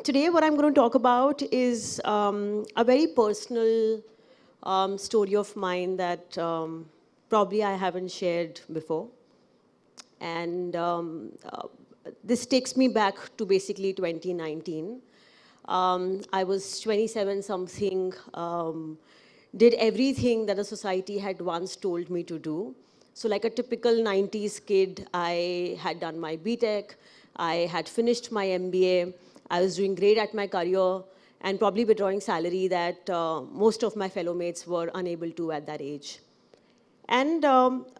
Today what I'm going to talk about is a very personal story of mine that probably I haven't shared before. And this takes me back to basically 2019. I was 27 something, did everything that the society had once told me to do. So like a typical 90s kid, I had done my BTech, I had finished my MBA, I was doing great at my career and probably withdrawing salary that most of my fellow mates were unable to at that age. And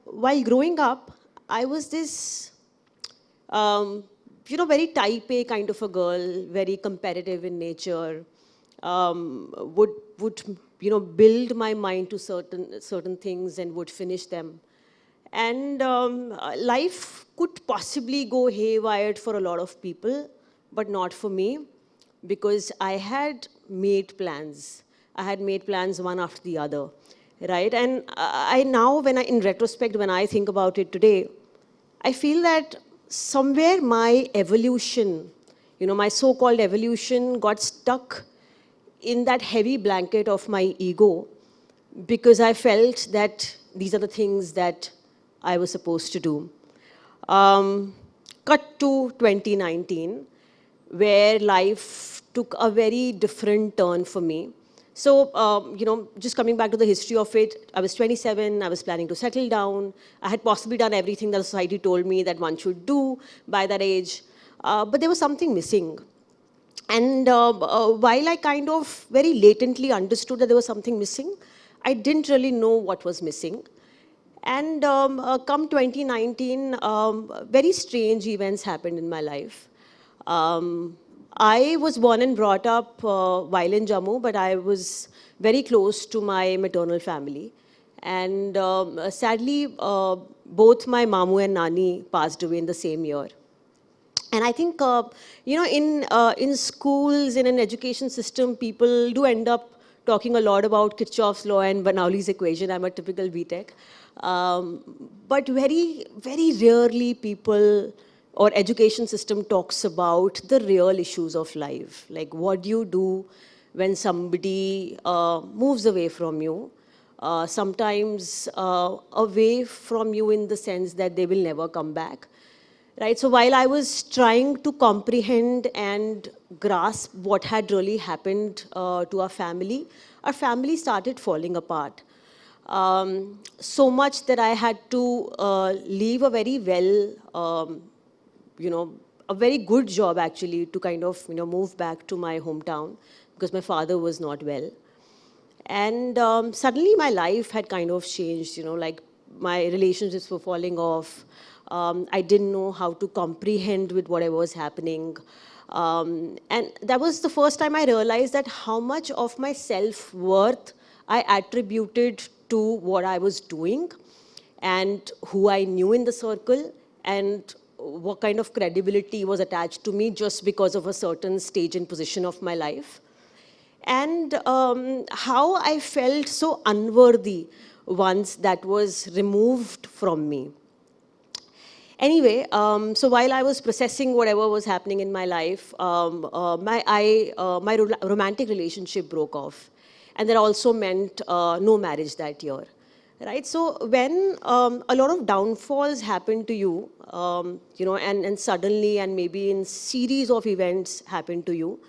while growing up, I was this very type A kind of a girl, very competitive in nature, would build my mind to certain things and would finish them. And life could possibly go haywire for a lot of people, but not for me, because I had made plans. I had made plans one after the other, right? And I now, in retrospect, when I think about it today, I feel that somewhere my evolution, my so-called evolution got stuck in that heavy blanket of my ego because I felt that these are the things that I was supposed to do. Cut to 2019, where life took a very different turn for me. So, just coming back to the history of it, I was 27, I was planning to settle down. I had possibly done everything that society told me that one should do by that age. But there was something missing. And while I kind of very latently understood that there was something missing, I didn't really know what was missing. And come 2019, very strange events happened in my life. I was born and brought up while in Jammu, but I was very close to my maternal family. And sadly, both my Mamu and Nani passed away in the same year. And I think, in schools, in an education system, people do end up talking a lot about Kirchhoff's law and Bernoulli's equation. I'm a typical BTech. But very, very rarely people or education system talks about the real issues of life. Like, what do you do when somebody moves away from you? Sometimes away from you in the sense that they will never come back. Right, so while I was trying to comprehend and grasp what had really happened to our family started falling apart. So much that I had to leave a very a very good job actually to kind of, move back to my hometown because my father was not well. And suddenly my life had kind of changed, like my relationships were falling off. I didn't know how to comprehend with whatever was happening. And that was the first time I realized that how much of my self-worth I attributed to what I was doing and who I knew in the circle and what kind of credibility was attached to me just because of a certain stage and position of my life. And how I felt so unworthy once that was removed from me. Anyway, so while I was processing whatever was happening in my life, my romantic relationship broke off. And that also meant no marriage that year. Right? So when a lot of downfalls happen to you, and suddenly and maybe in series of events happen to you,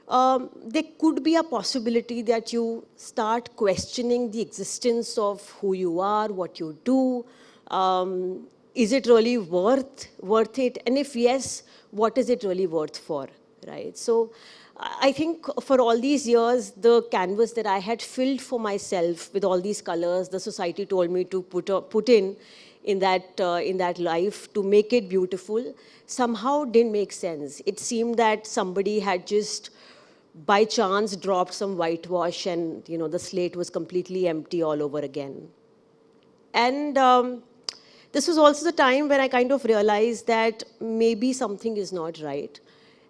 there could be a possibility that you start questioning the existence of who you are, what you do. Is it really worth it? And if yes, what is it really worth for, right? So I think for all these years, the canvas that I had filled for myself with all these colors, the society told me to put in that life to make it beautiful, somehow didn't make sense. It seemed that somebody had just by chance dropped some whitewash and the slate was completely empty all over again. And this was also the time when I kind of realized that maybe something is not right.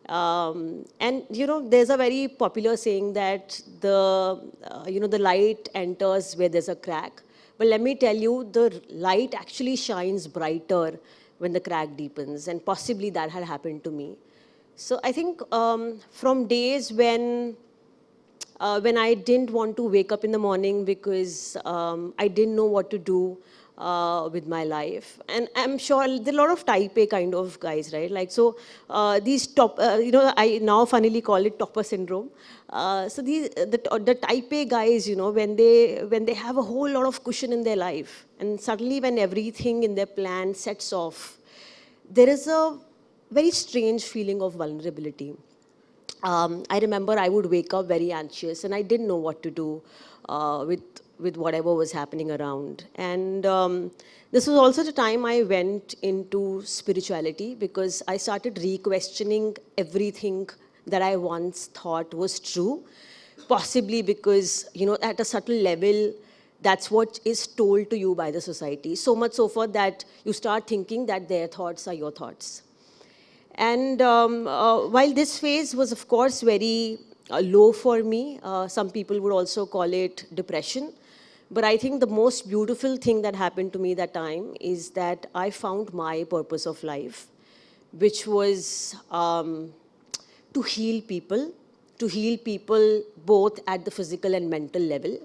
And there's a very popular saying that the light enters where there's a crack. But let me tell you, the light actually shines brighter when the crack deepens, and possibly that had happened to me. So I think from days when I didn't want to wake up in the morning because I didn't know what to do with my life. And I'm sure there are a lot of type A kind of guys, right? Like, so these I now funnily call it topper syndrome. So the type A guys, when they have a whole lot of cushion in their life, and suddenly when everything in their plan sets off, there is a very strange feeling of vulnerability. I remember I would wake up very anxious and I didn't know what to do with whatever was happening around. And this was also the time I went into spirituality because I started re-questioning everything that I once thought was true, possibly because, at a subtle level, that's what is told to you by the society. So much so far that you start thinking that their thoughts are your thoughts. And while this phase was, of course, very low for me, some people would also call it depression. But I think the most beautiful thing that happened to me that time is that I found my purpose of life, which was to heal people both at the physical and mental level,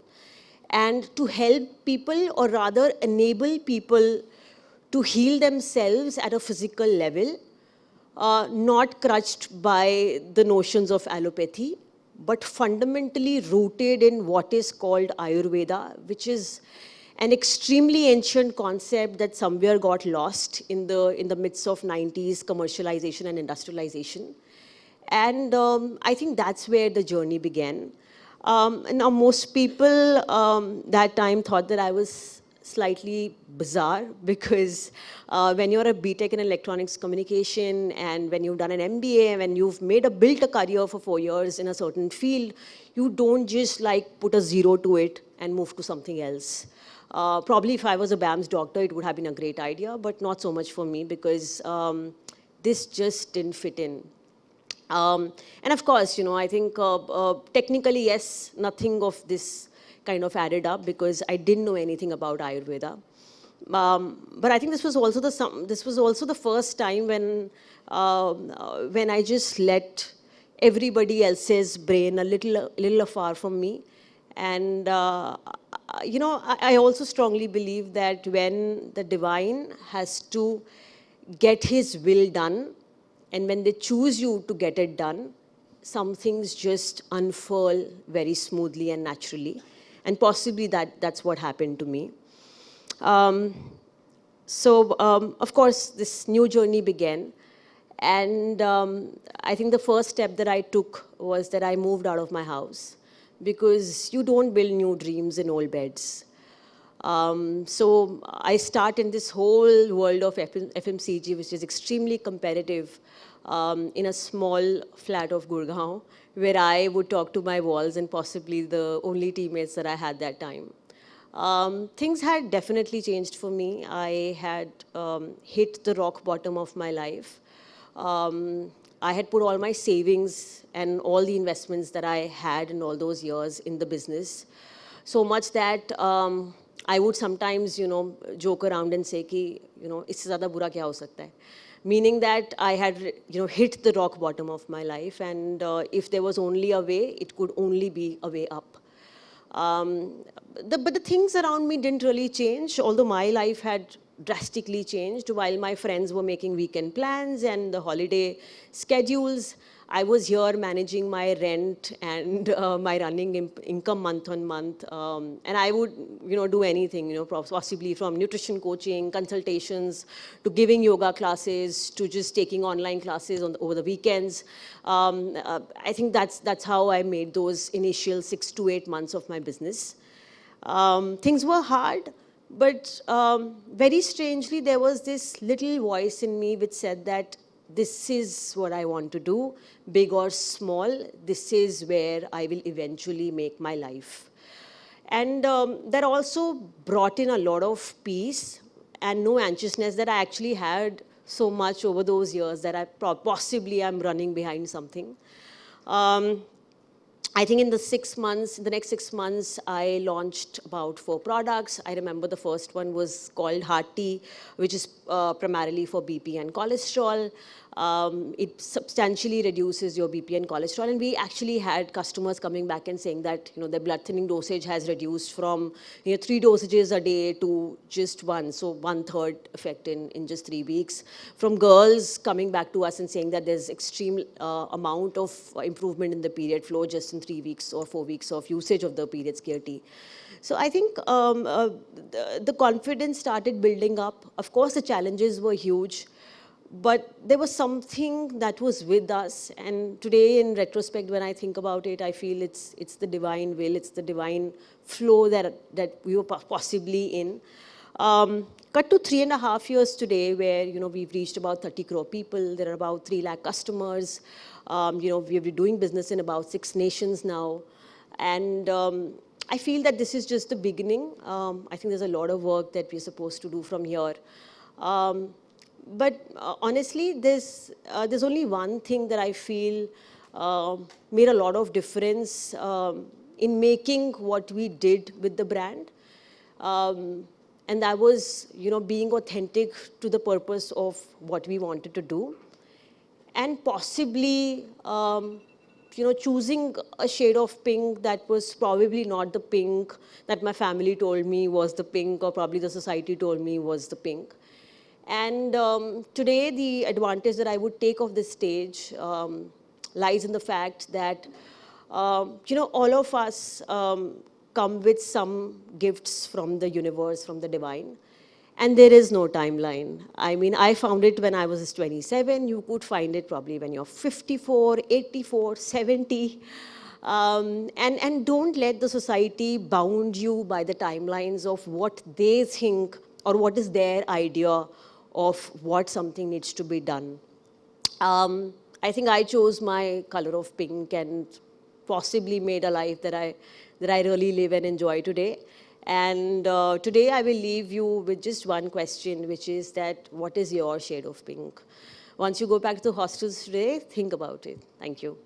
and to help people, or rather enable people to heal themselves at a physical level, not crutched by the notions of allopathy, but fundamentally rooted in what is called Ayurveda, which is an extremely ancient concept that somewhere got lost in the midst of 90s commercialization and industrialization. And I think that's where the journey began. Now, most people that time thought that I was slightly bizarre because when you're a BTech in electronics communication and when you've done an MBA, when you've built a career for 4 years in a certain field, you don't just like put a zero to it and move to something else. Probably if I was a BAMS doctor, it would have been a great idea, but not so much for me because this just didn't fit in. And of course, I think technically, yes, nothing of this kind of added up because I didn't know anything about Ayurveda. But I think this was also the first time when I just let everybody else's brain a little afar from me. And I also strongly believe that when the divine has to get his will done, and when they choose you to get it done, some things just unfurl very smoothly and naturally. And possibly that's what happened to me. Of course, this new journey began. And I think the first step that I took was that I moved out of my house because you don't build new dreams in old beds. So I start in this whole world of FMCG, which is extremely competitive, in a small flat of Gurgaon, where I would talk to my walls and possibly the only teammates that I had that time. Things had definitely changed for me. I had hit the rock bottom of my life. I had put all my savings and all the investments that I had in all those years in the business, so much that I would sometimes, joke around and say कि, इससे ज़्यादा बुरा क्या हो सकता है? Meaning that I had, hit the rock bottom of my life, and if there was only a way, it could only be a way up. But the things around me didn't really change, although my life had drastically changed. While my friends were making weekend plans and the holiday schedules, I was here managing my rent and my running income month on month. And I would, do anything, possibly from nutrition coaching, consultations, to giving yoga classes, to just taking online classes over the weekends. I think that's how I made those initial 6 to 8 months of my business. Things were hard, but very strangely, there was this little voice in me which said that this is what I want to do, big or small. This is where I will eventually make my life. And that also brought in a lot of peace and no anxiousness that I actually had so much over those years that I possibly am running behind something. I think in the next 6 months, I launched about 4 products. I remember the first one was called Heart Tea, which is primarily for BP and cholesterol. It substantially reduces your BP and cholesterol. And we actually had customers coming back and saying that, their blood thinning dosage has reduced from 3 dosages a day to just 1, so 1/3 effect in just 3 weeks. From girls coming back to us and saying that there's extreme amount of improvement in the period flow just in 3 weeks or 4 weeks of usage of the periods care tea. So I think the confidence started building up. Of course, the challenges were huge, but there was something that was with us. And today, in retrospect, when I think about it, I feel it's the divine will, it's the divine flow that we were possibly in. Cut to 3.5 years today, where we've reached about 30 crore people. There are about 3 lakh customers. We've been doing business in about 6 nations now, and I feel that this is just the beginning. I think there's a lot of work that we're supposed to do from here. But honestly, there's only one thing that I feel made a lot of difference in making what we did with the brand. And that was, being authentic to the purpose of what we wanted to do. And possibly, choosing a shade of pink that was probably not the pink that my family told me was the pink, or probably the society told me was the pink. And today, the advantage that I would take of this stage lies in the fact that, all of us come with some gifts from the universe, from the divine. And there is no timeline. I mean, I found it when I was 27. You could find it probably when you're 54, 84, 70. And don't let the society bound you by the timelines of what they think or what is their idea of what something needs to be done. I think I chose my color of pink and possibly made a life that I really live and enjoy today. And today I will leave you with just one question, which is that, what is your shade of pink? Once you go back to the hostels today, think about it. Thank you.